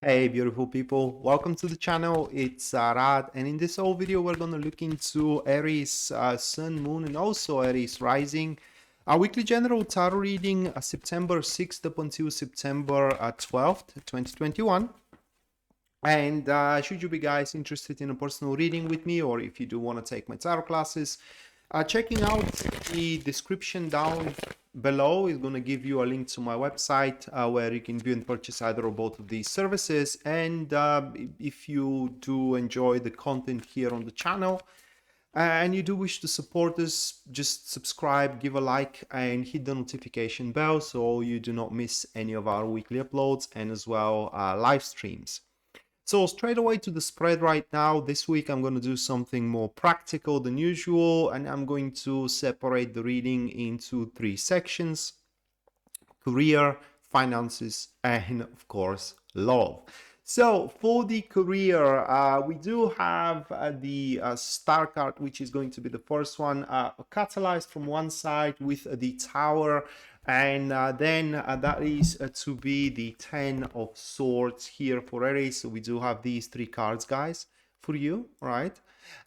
Hey beautiful people, welcome to the channel. It's Rad, and in this whole video we're going to look into Aries Sun, Moon, and also Aries Rising. Our weekly general tarot reading September 6th up until September 12th, 2021. And should you be guys interested in a personal reading with me, or if you do want to take my tarot classes, checking out the description down below is going to give you a link to my website where you can view and purchase either or both of these services. And if you do enjoy the content here on the channel and you do wish to support us, just subscribe, give a like, and hit the notification bell so you do not miss any of our weekly uploads and as well live streams. So straight away to the spread right now. This week I'm going to do something more practical than usual, and I'm going to separate the reading into three sections: career, finances, and of course love. So for the career, we do have the star card, which is going to be the first one, catalyzed from one side with the tower, and then that is to be the 10 of swords here for Aries. So we do have these three cards, guys, for you, right?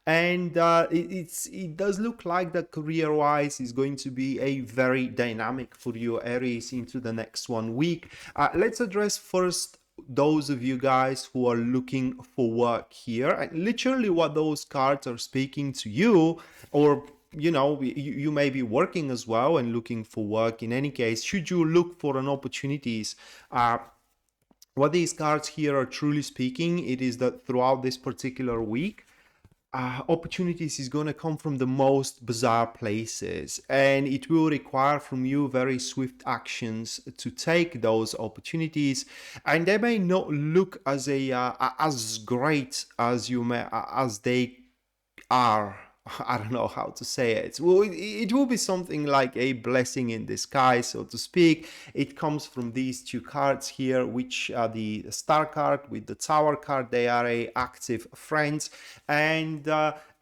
And it does look like that career wise is going to be a very dynamic for you, Aries, into the next 1 week. Let's address first those of you guys who are looking for work here, and literally what those cards are speaking to you, or you know, you may be working as well and looking for work. In any case, should you look for an opportunities, what these cards here are truly speaking, it is that throughout this particular week, opportunities is going to come from the most bizarre places, and it will require from you very swift actions to take those opportunities, and they may not look as as great as you may as they are. I don't know how to say it. Well, it will be something like a blessing in disguise, so to speak. It comes from these two cards here, which are the star card with the tower card. They are a active friends, and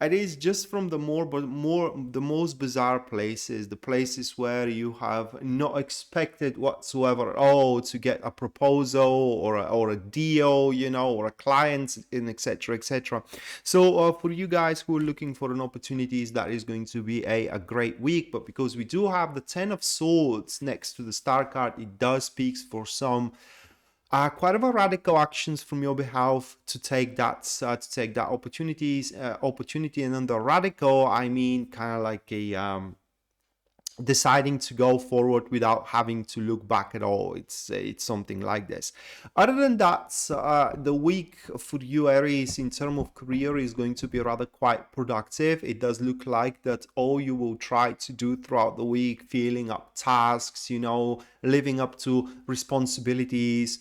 it is just from the the most bizarre places, the places where you have not expected whatsoever. Oh, to get a proposal or a deal, you know, or a client, and etc. etc. So for you guys who are looking for an opportunities, that is going to be a great week. But because we do have the 10 of swords next to the star card, it does speaks for some quite of a radical actions from your behalf to take that opportunity. And under radical, I mean kind of like a deciding to go forward without having to look back at all. It's something like this. Other than that, the week for you, Aries, in terms of career is going to be rather quite productive. It does look like that all you will try to do throughout the week, filling up tasks, you know, living up to responsibilities,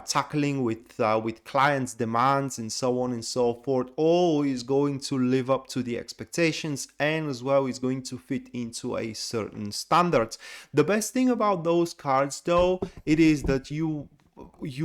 tackling with clients' demands, and so on and so forth, all is going to live up to the expectations, and as well is going to fit into a certain standards. The best thing about those cards, though, it is that you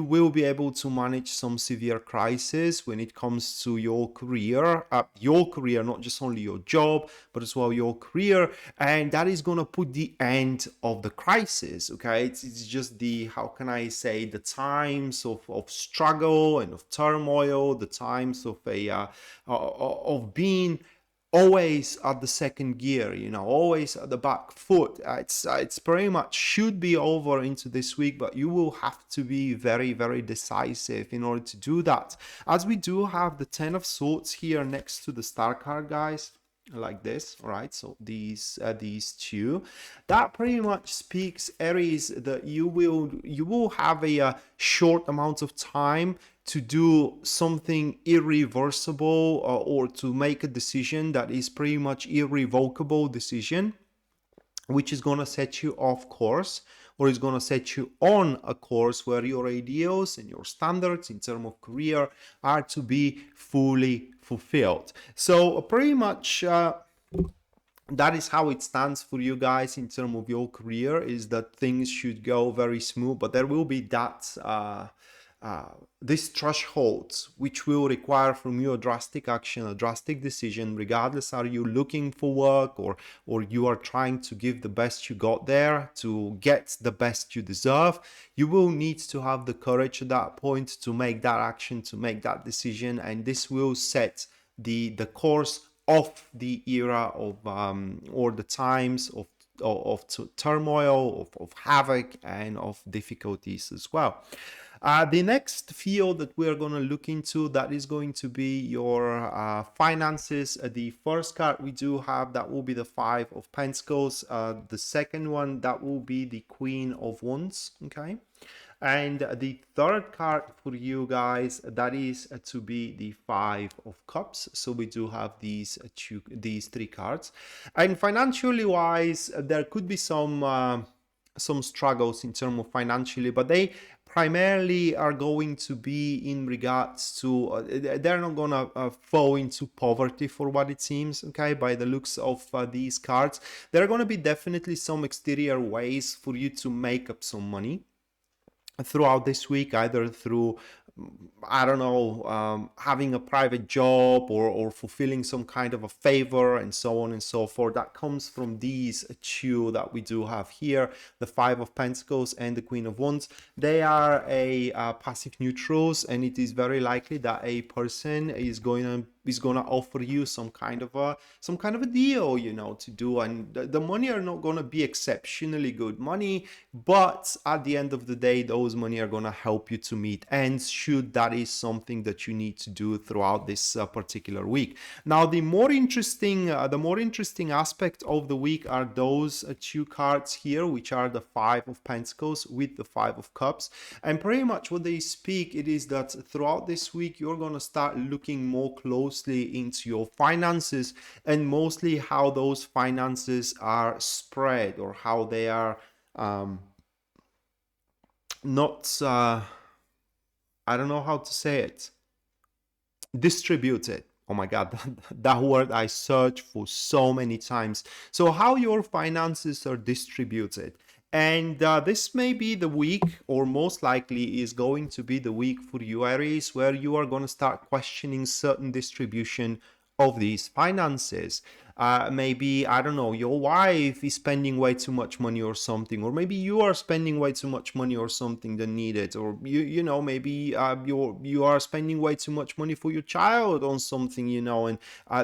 will be able to manage some severe crisis when it comes to your career, not just only your job, but as well your career, and that is going to put the end of the crisis. Okay, it's just the, how can I say, the times of struggle and of turmoil, the times of being always at the second gear, you know, always at the back foot. It's pretty much should be over into this week, but you will have to be very, very decisive in order to do that. As we do have the 10 of swords here next to the star card, guys, like this. All right, so these two, that pretty much speaks, Aries, that you will have a short amount of time to do something irreversible, or to make a decision that is pretty much irrevocable decision, which is going to set you off course, or is going to set you on a course where your ideals and your standards in terms of career are to be fully fulfilled. So pretty much that is how it stands for you guys in terms of your career, is that things should go very smooth, but there will be that these thresholds, which will require from you a drastic action, a drastic decision, regardless are you looking for work or you are trying to give the best you got there to get the best you deserve. You will need to have the courage at that point to make that action, to make that decision, and this will set the course of the era of or the times of turmoil, of havoc, and of difficulties as well. The next field that we're going to look into, that is going to be your finances. The first card we do have, that will be the Five of Pentacles. The second one, that will be the Queen of Wands. Okay. And the third card for you guys, that is to be the Five of Cups. So we do have these three cards. And financially wise, there could be some struggles in terms of financially, but they primarily are going to be in regards to they're not gonna fall into poverty for what it seems, okay, by the looks of these cards. There are going to be definitely some exterior ways for you to make up some money throughout this week, either through, I don't know, having a private job or fulfilling some kind of a favor and so on and so forth. That comes from these two that we do have here, the Five of Pentacles and the Queen of Wands. They are a passive neutrals, and it is very likely that a person is going to offer you some kind of a deal, you know, to do, and the money are not going to be exceptionally good money, but at the end of the day, those money are going to help you to meet ends, should that is something that you need to do throughout this particular week. Now, the more interesting aspect of the week are those two cards here, which are the Five of Pentacles with the Five of Cups. And pretty much what they speak, it is that throughout this week, you're going to start looking more closely into your finances, and mostly how those finances are spread, or how they are not I don't know how to say it, distributed. Oh my God, that word I searched for so many times. So how your finances are distributed. And this may be the week, or most likely is going to be the week for you, Aries, where you are going to start questioning certain distribution of these finances. Maybe, I don't know, your wife is spending way too much money or something, or maybe you are spending way too much money or something than needed, or you know, maybe you are spending way too much money for your child on something, you know, and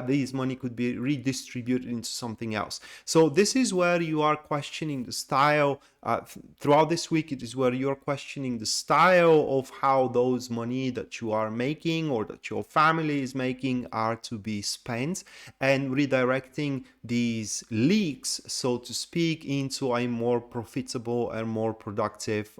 this money could be redistributed into something else. So this is where you are questioning the style. Throughout this week, it is where you're questioning the style of how those money that you are making or that your family is making are to be spent, and redirecting these leaks, so to speak, into a more profitable and more productive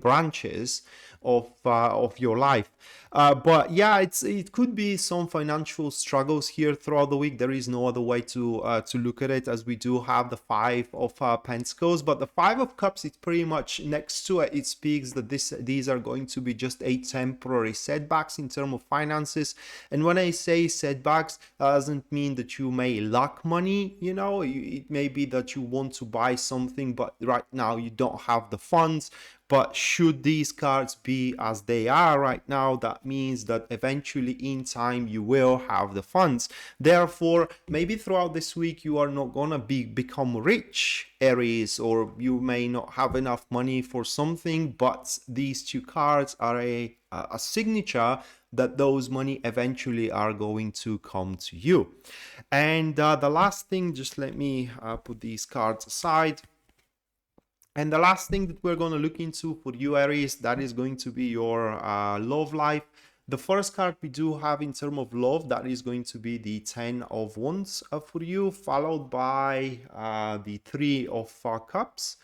branches of your life. But yeah, it could be some financial struggles here throughout the week. There is no other way to look at it, as we do have the Five of Pentacles, but the Five of Cups, it's pretty much next to it. It speaks that these are going to be just a temporary setbacks in terms of finances. And when I say setbacks, that doesn't mean that you may lack money. You know, it may be that you want to buy something, but right now you don't have the funds. But should these cards be as they are right now, that means that eventually in time you will have the funds. Therefore, maybe throughout this week you are not gonna become rich, Aries, or you may not have enough money for something, but these two cards are a signature that those money eventually are going to come to you. And the last thing, just let me put these cards aside. And the last thing that we're going to look into for you, Aries, that is going to be your love life. The first card we do have in terms of love, that is going to be the Ten of Wands for you, followed by the Three of Cups.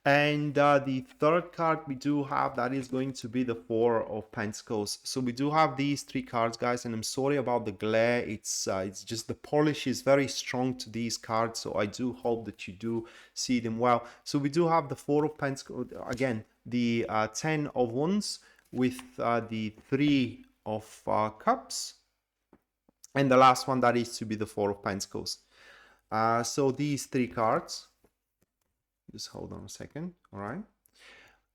And the third card we do have, that is going to be the Four of Pentacles. So we do have these three cards, guys, and I'm sorry about the glare. It's just the polish is very strong to these cards, so I do hope that you do see them well. So we do have the Four of Pentacles, again, the Ten of Wands with the Three of Cups, and the last one, that is to be the Four of Pentacles. So these three cards, just hold on a second. All right.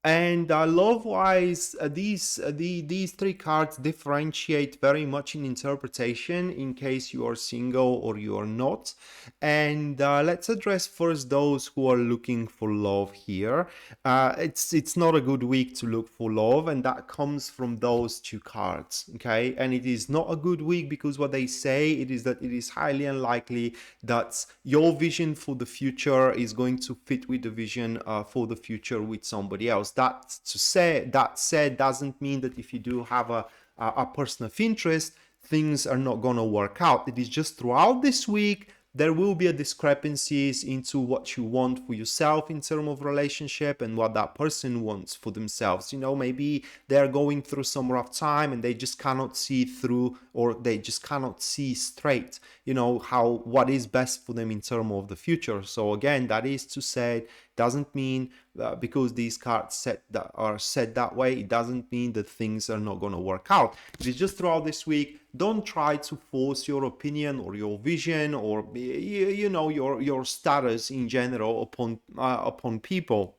And love-wise, these three cards differentiate very much in interpretation in case you are single or you are not. And let's address first those who are looking for love here. It's not a good week to look for love, and that comes from those two cards, okay? And it is not a good week because what they say it is that it is highly unlikely that your vision for the future is going to fit with the vision for the future with somebody else. That said doesn't mean that if you do have a person of interest, things are not going to work out. It is just throughout this week there will be a discrepancies into what you want for yourself in terms of relationship and what that person wants for themselves. You know, maybe they're going through some rough time and they just cannot see through, or they just cannot see straight, you know, what is best for them in terms of the future. So again, that is to say, doesn't mean because these cards are set that way, it doesn't mean that things are not going to work out. It is just throughout this week. Don't try to force your opinion or your vision or you know your status in general upon people.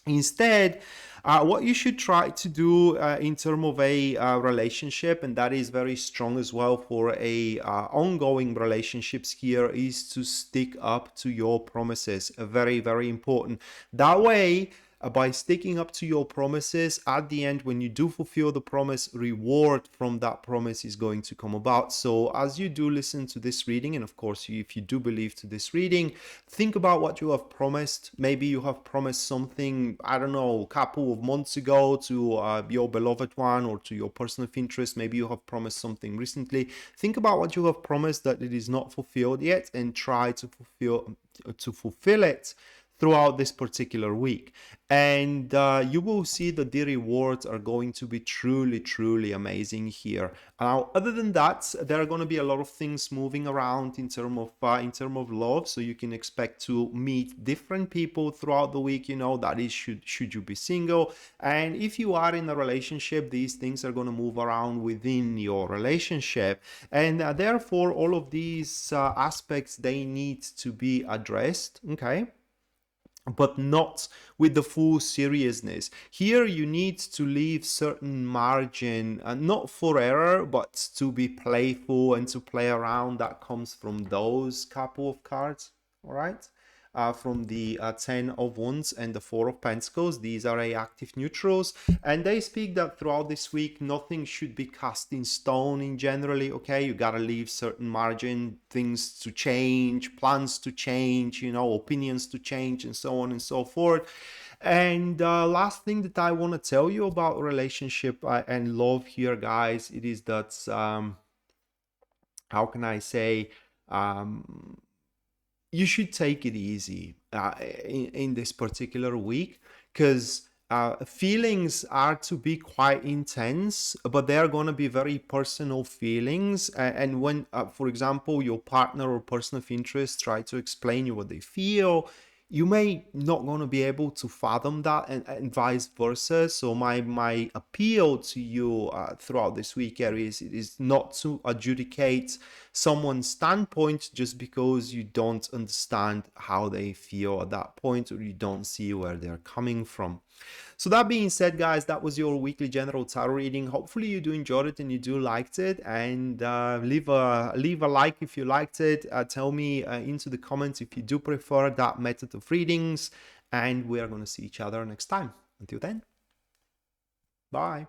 Instead, what you should try to do in terms of a relationship, and that is very strong as well for a ongoing relationships here, is to stick up to your promises. Very, very important. That way, by sticking up to your promises, at the end, when you do fulfill the promise, reward from that promise is going to come about. So as you do listen to this reading, and of course, if you do believe to this reading, think about what you have promised. Maybe you have promised something, I don't know, a couple of months ago to your beloved one or to your person of interest. Maybe you have promised something recently. Think about what you have promised that it is not fulfilled yet and try to fulfill it throughout this particular week, and you will see that the rewards are going to be truly amazing here. Now, other than that, there are going to be a lot of things moving around in terms of love, so you can expect to meet different people throughout the week. You know, that is should you be single, and if you are in a relationship, these things are going to move around within your relationship, and therefore all of these aspects, they need to be addressed, okay, but not with the full seriousness. Here you need to leave certain margin, not for error, but to be playful and to play around. That comes from those couple of cards, all right? From the 10 of Wands and the 4 of Pentacles. These are active neutrals, and they speak that throughout this week nothing should be cast in stone in generally, okay? You gotta leave certain margin, things to change, plans to change, you know, opinions to change, and so on and so forth. And last thing that I want to tell you about relationship and love here, guys, it is that how can I say, you should take it easy in this particular week, because feelings are to be quite intense, but they are going to be very personal feelings. And when, for example, your partner or person of interest try to explain you what they feel, you may not going to be able to fathom that, and vice versa. So my appeal to you throughout this week, Aries, it is not to adjudicate someone's standpoint just because you don't understand how they feel at that point, or you don't see where they're coming from. So that being said, guys, that was your weekly general tarot reading. Hopefully you do enjoyed it and you do liked it, and leave a like if you liked it. Tell me into the comments if you do prefer that method of readings, and we are going to see each other next time. Until then, bye.